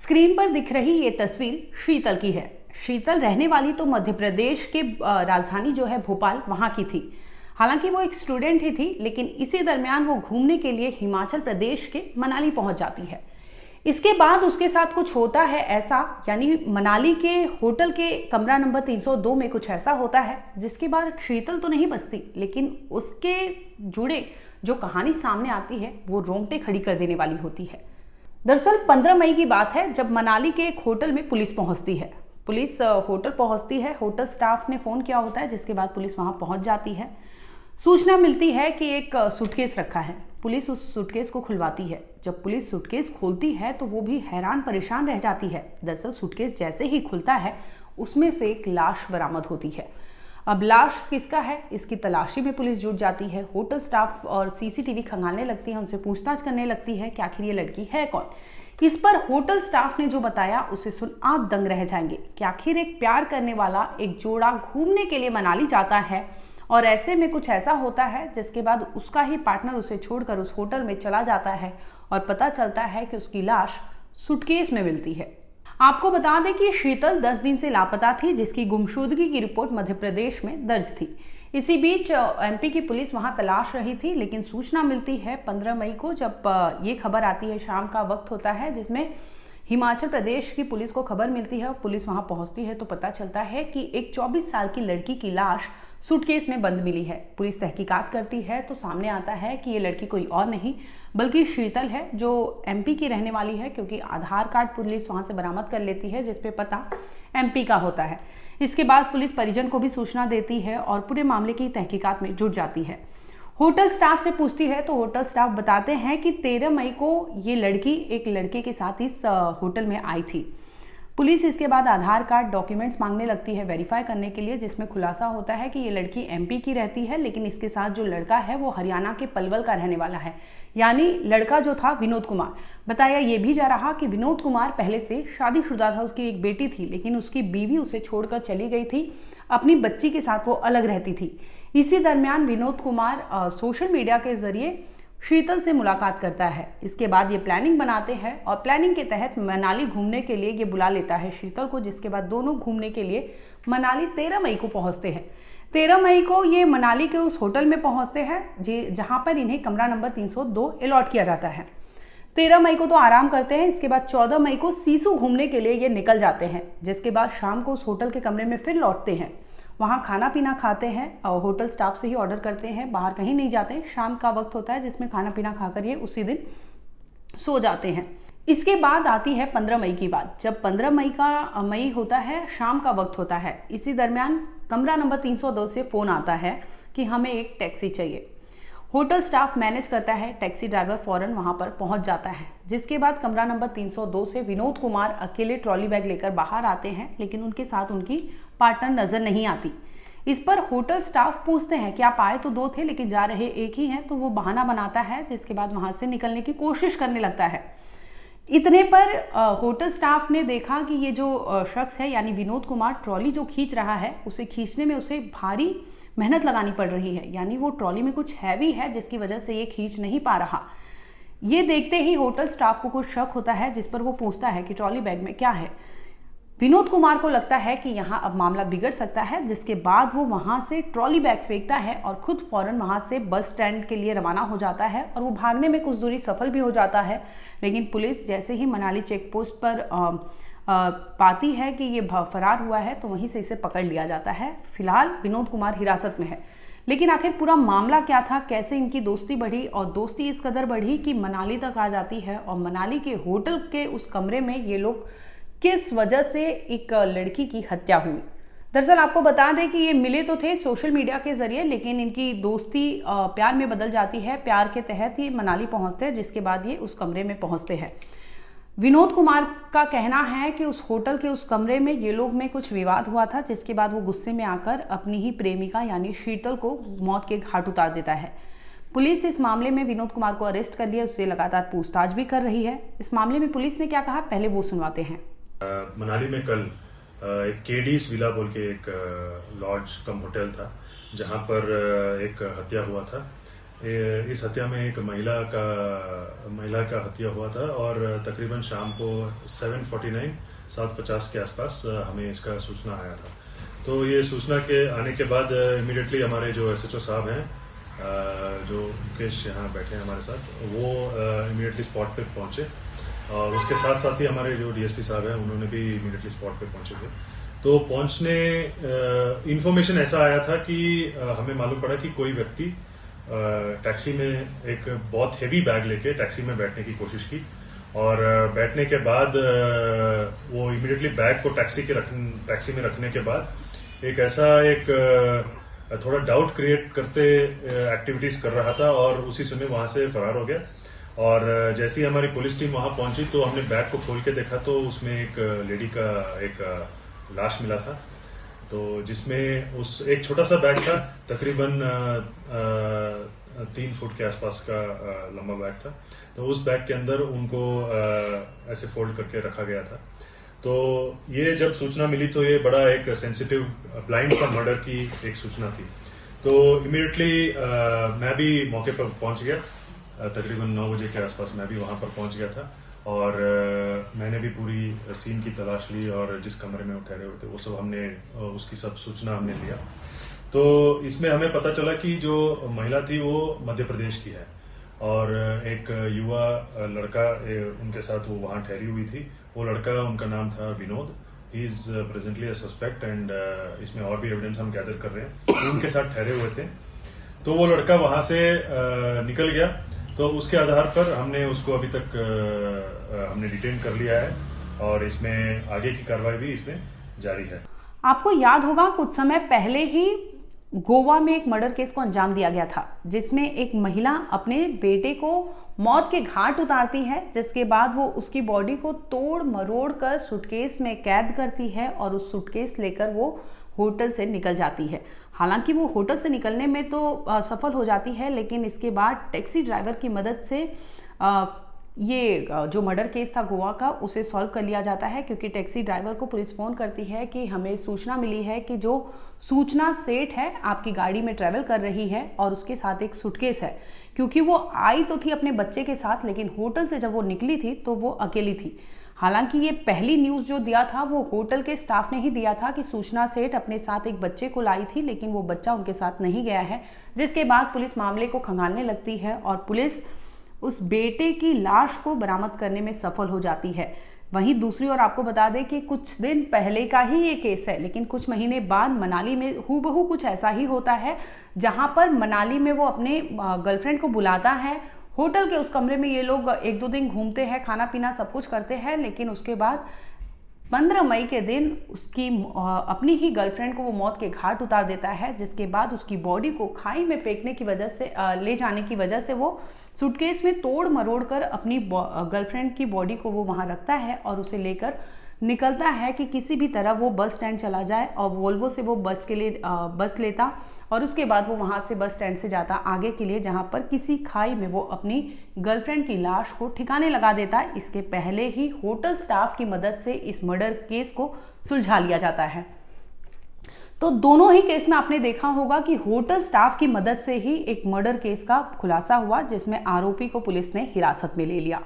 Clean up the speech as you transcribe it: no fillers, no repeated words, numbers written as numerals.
Screen पर दिख रही ये तस्वीर शीतल की है। शीतल रहने वाली तो मध्य प्रदेश के राजधानी जो है भोपाल, वहां की थी। हालांकि वो एक स्टूडेंट ही थी, लेकिन इसी दरमियान वो घूमने के लिए हिमाचल प्रदेश के मनाली पहुंच जाती है। इसके बाद उसके साथ कुछ होता है ऐसा, यानी मनाली के होटल के कमरा नंबर 302 में कुछ ऐसा होता है जिसके बाद शीतल तो नहीं बचती, लेकिन उसके जुड़े जो कहानी सामने आती है वो रोंगटे खड़ी कर देने वाली होती है। दरअसल 15 मई की बात है, जब मनाली के एक होटल में पुलिस पहुंचती है। पुलिस होटल पहुंचती है, होटल स्टाफ ने फोन किया होता है, जिसके बाद पुलिस वहां पहुंच जाती है। सूचना मिलती है कि एक सूटकेस रखा है। पुलिस उस सूटकेस को खुलवाती है। जब पुलिस सूटकेस खोलती है तो वो भी हैरान परेशान रह जाती है। दरअसल सूटकेस जैसे ही खुलता है उसमें से एक लाश बरामद होती है। अब लाश किसका है, इसकी तलाशी में पुलिस जुट जाती है। होटल स्टाफ और सीसीटीवी खंगालने लगती है, उनसे पूछताछ करने लगती है कि आखिर ये लड़की है कौन। इस पर होटल स्टाफ ने जो बताया उसे सुन आप दंग रह जाएंगे कि आखिर एक प्यार करने वाला एक जोड़ा घूमने के लिए मनाली जाता है और ऐसे में कुछ ऐसा होता है जिसके बाद उसका ही पार्टनर उसे छोड़कर उस होटल में चला जाता है और पता चलता है कि उसकी लाश सूटकेस में मिलती है। आपको बता दें कि शीतल 10 दिन से लापता थी, जिसकी गुमशुदगी की रिपोर्ट मध्य प्रदेश में दर्ज थी। इसी बीच एमपी की पुलिस वहां तलाश रही थी, लेकिन सूचना मिलती है 15 मई को, जब ये खबर आती है। शाम का वक्त होता है जिसमें हिमाचल प्रदेश की पुलिस को खबर मिलती है और पुलिस वहां पहुंचती है तो पता चलता है कि एक 24 साल की लड़की की लाश सूटकेस में बंद मिली है। पुलिस तहकीकात करती है तो सामने आता है कि ये लड़की कोई और नहीं बल्कि शीतल है, जो एमपी की रहने वाली है, क्योंकि आधार कार्ड पुलिस वहां से बरामद कर लेती है जिसपे पता एमपी का होता है। इसके बाद पुलिस परिजन को भी सूचना देती है और पूरे मामले की तहकीकात में जुट जाती है। होटल स्टाफ से पूछती है तो होटल स्टाफ बताते हैं कि 13 मई को ये लड़की एक लड़के के साथ इस होटल में आई थी। पुलिस इसके बाद आधार कार्ड डॉक्यूमेंट्स मांगने लगती है वेरीफाई करने के लिए, जिसमें खुलासा होता है कि ये लड़की एमपी की रहती है, लेकिन इसके साथ जो लड़का है वो हरियाणा के पलवल का रहने वाला है। यानी लड़का जो था विनोद कुमार। बताया ये भी जा रहा कि विनोद कुमार पहले से शादीशुदा था, उसकी एक बेटी थी, लेकिन उसकी बीवी उसे छोड़कर चली गई थी। अपनी बच्ची के साथ वो अलग रहती थी। इसी दरमियान विनोद कुमार सोशल मीडिया के जरिए शीतल से मुलाकात करता है। इसके बाद ये प्लानिंग बनाते हैं और प्लानिंग के तहत मनाली घूमने के लिए ये बुला लेता है शीतल को, जिसके बाद दोनों घूमने के लिए मनाली 13 मई को पहुंचते हैं। 13 मई को ये मनाली के उस होटल में पहुंचते हैं जहां पर इन्हें कमरा नंबर 302 अलॉट किया जाता है। 13 मई को तो आराम करते हैं। इसके बाद 14 मई को सीसू घूमने के लिए ये निकल जाते हैं, जिसके बाद शाम को उस होटल के कमरे में फिर लौटते हैं। वहाँ खाना पीना खाते हैं और होटल स्टाफ से ही ऑर्डर करते हैं, बाहर कहीं नहीं जाते। शाम का वक्त होता है जिसमें खाना पीना खाकर ये उसी दिन सो जाते हैं। इसके बाद आती है 15 मई की बात। जब 15 मई होता है, शाम का वक्त होता है। इसी दरमियान कमरा नंबर 302 से फ़ोन आता है कि हमें एक टैक्सी चाहिए। होटल स्टाफ मैनेज करता है, टैक्सी ड्राइवर फौरन वहां पर पहुंच जाता है। जिसके बाद कमरा नंबर 302 से विनोद कुमार अकेले ट्रॉली बैग लेकर बाहर आते हैं, लेकिन उनके साथ उनकी पार्टनर नजर नहीं आती। इस पर होटल स्टाफ पूछते हैं कि आप आए तो 2 थे लेकिन जा रहे एक ही हैं, तो वो बहाना बनाता है, जिसके बाद वहां से निकलने की कोशिश करने लगता है। इतने पर होटल स्टाफ ने देखा कि ये जो शख्स है यानी विनोद कुमार ट्रॉली जो खींच रहा है, उसे खींचने में उसे भारी मेहनत लगानी पड़ रही है, यानी वो ट्रॉली में कुछ हैवी है जिसकी वजह से ये खींच नहीं पा रहा। ये देखते ही होटल स्टाफ को कुछ शक होता है, जिस पर वो पूछता है कि ट्रॉली बैग में क्या है। विनोद कुमार को लगता है कि यहाँ अब मामला बिगड़ सकता है, जिसके बाद वो वहां से ट्रॉली बैग फेंकता है और खुद फौरन वहां से बस स्टैंड के लिए रवाना हो जाता है और वो भागने में कुछ दूरी सफल भी हो जाता है। लेकिन पुलिस जैसे ही मनाली चेक पोस्ट पर पाती है कि ये फरार हुआ है तो वहीं से इसे पकड़ लिया जाता है। फिलहाल विनोद कुमार हिरासत में है। लेकिन आखिर पूरा मामला क्या था, कैसे इनकी दोस्ती बढ़ी, और दोस्ती इस कदर बढ़ी कि मनाली तक आ जाती है और मनाली के होटल के उस कमरे में ये लोग किस वजह से एक लड़की की हत्या हुई। दरअसल आपको बता दें कि ये मिले तो थे सोशल मीडिया के जरिए, लेकिन इनकी दोस्ती प्यार में बदल जाती है। प्यार के तहत ये मनाली पहुंचते हैं, जिसके बाद ये उस कमरे में पहुंचते हैं। विनोद कुमार का कहना है कि उस होटल के उस कमरे में ये लोग में कुछ विवाद हुआ था, जिसके बाद वो गुस्से में आकर अपनी ही प्रेमिका यानी शीतल को मौत के घाट उतार देता है। पुलिस इस मामले में विनोद कुमार को अरेस्ट कर लिया, उससे लगातार पूछताछ भी कर रही है। इस मामले में पुलिस ने क्या कहा, पहले वो सुनवाते हैं। मनाली में कल एक केडीज विला बोल के एक लॉज कम होटल था, जहां पर एक हत्या हुआ था। इस हत्या में एक महिला का हत्या हुआ था और तकरीबन शाम को 7:50 के आसपास हमें इसका सूचना आया था। तो ये सूचना के आने के बाद इमीडिएटली हमारे जो SHO साहब हैं, जो मुकेश यहाँ बैठे हैं हमारे साथ, वो इमीडिएटली स्पॉट पे पहुंचे और उसके साथ साथ ही हमारे जो DSP साहब हैं उन्होंने भी इमीडिएटली स्पॉट पे पहुंचे थे। तो पहुंचने इन्फॉर्मेशन ऐसा आया था कि हमें मालूम पड़ा कि कोई व्यक्ति टैक्सी में एक बहुत हेवी बैग लेके टैक्सी में बैठने की कोशिश की और बैठने के बाद वो इमीडिएटली बैग को टैक्सी में रखने के बाद एक थोड़ा डाउट क्रिएट करते एक्टिविटीज कर रहा था और उसी समय वहां से फरार हो गया। और जैसे ही हमारी पुलिस टीम वहां पहुंची तो हमने बैग को खोल के देखा तो उसमें एक लेडी का एक लाश मिला था, तो जिसमें उस एक छोटा सा बैग था, तकरीबन 3 फुट के आसपास का लंबा बैग था। तो उस बैग के अंदर उनको ऐसे फोल्ड करके रखा गया था। तो ये जब सूचना मिली तो ये बड़ा एक सेंसिटिव ब्लाइंड सा मर्डर की एक सूचना थी। तो इमीडिएटली मैं भी मौके पर पहुंच गया, तकरीबन 9 बजे के आसपास मैं भी वहां पर पहुंच गया था और मैंने भी पूरी सीन की तलाश ली और जिस कमरे में वो ठहरे हुए थे वो सब हमने उसकी सब सूचना हमने लिया। तो इसमें हमें पता चला कि जो महिला थी वो मध्य प्रदेश की है और एक युवा लड़का उनके साथ वो वहां ठहरी हुई थी। वो लड़का, उनका नाम था Vinod. He is presently a suspect and इसमें और भी एविडेंस हम गैदर कर रहे हैं। उनके साथ ठहरे हुए थे। तो वो लड़का वहां से निकल गया, तो उसके आधार पर हमने उसको अभी तक हमने डिटेन कर लिया है और इसमें आगे की कार्रवाई भी इसमें जारी है। आपको याद होगा कुछ समय पहले ही गोवा में एक मर्डर केस को अंजाम दिया गया था, जिसमें एक महिला अपने बेटे को मौत के घाट उतारती है, जिसके बाद वो उसकी बॉडी को तोड़ मरोड़ कर सूटकेस में कैद करती है और उस सूटकेस लेकर वो होटल से निकल जाती है। हालांकि वो होटल से निकलने में तो सफल हो जाती है, लेकिन इसके बाद टैक्सी ड्राइवर की मदद से ये जो मर्डर केस था गोवा का उसे सॉल्व कर लिया जाता है, क्योंकि टैक्सी ड्राइवर को पुलिस फ़ोन करती है कि हमें सूचना मिली है कि जो सूचना सेठ है आपकी गाड़ी में ट्रैवल कर रही है और उसके साथ एक सूटकेस है। क्योंकि वो आई तो थी अपने बच्चे के साथ, लेकिन होटल से जब वो निकली थी तो वो अकेली थी। हालांकि ये पहली न्यूज़ जो दिया था वो होटल के स्टाफ ने ही दिया था कि सूचना सेठ अपने साथ एक बच्चे को लाई थी, लेकिन वो बच्चा उनके साथ नहीं गया है। जिसके बाद पुलिस मामले को खंगालने लगती है और पुलिस उस बेटे की लाश को बरामद करने में सफल हो जाती है। वहीं दूसरी ओर आपको बता दें कि कुछ दिन पहले का ही ये केस है, लेकिन कुछ महीने बाद मनाली में हूबहू कुछ ऐसा ही होता है, जहां पर मनाली में वो अपने गर्लफ्रेंड को बुलाता है। होटल के उस कमरे में ये लोग 1-2 दिन घूमते हैं, खाना पीना सब कुछ करते हैं, लेकिन उसके बाद 15 मई के दिन उसकी अपनी ही गर्लफ्रेंड को वो मौत के घाट उतार देता है। जिसके बाद उसकी बॉडी को खाई में फेंकने की वजह से ले जाने की वजह से वो सूटकेस में तोड़ मरोड़ कर अपनी गर्लफ्रेंड की बॉडी को वो वहाँ रखता है और उसे लेकर निकलता है कि किसी भी तरह वो बस स्टैंड चला जाए। और वोल्वो से वो बस के लिए बस लेता और उसके बाद वो वहाँ से बस स्टैंड से जाता आगे के लिए, जहाँ पर किसी खाई में वो अपनी गर्लफ्रेंड की लाश को ठिकाने लगा देता। इसके पहले ही होटल स्टाफ की मदद से इस मर्डर केस को सुलझा लिया जाता है। तो दोनों ही केस में आपने देखा होगा कि होटल स्टाफ की मदद से ही एक मर्डर केस का खुलासा हुआ, जिसमें आरोपी को पुलिस ने हिरासत में ले लिया।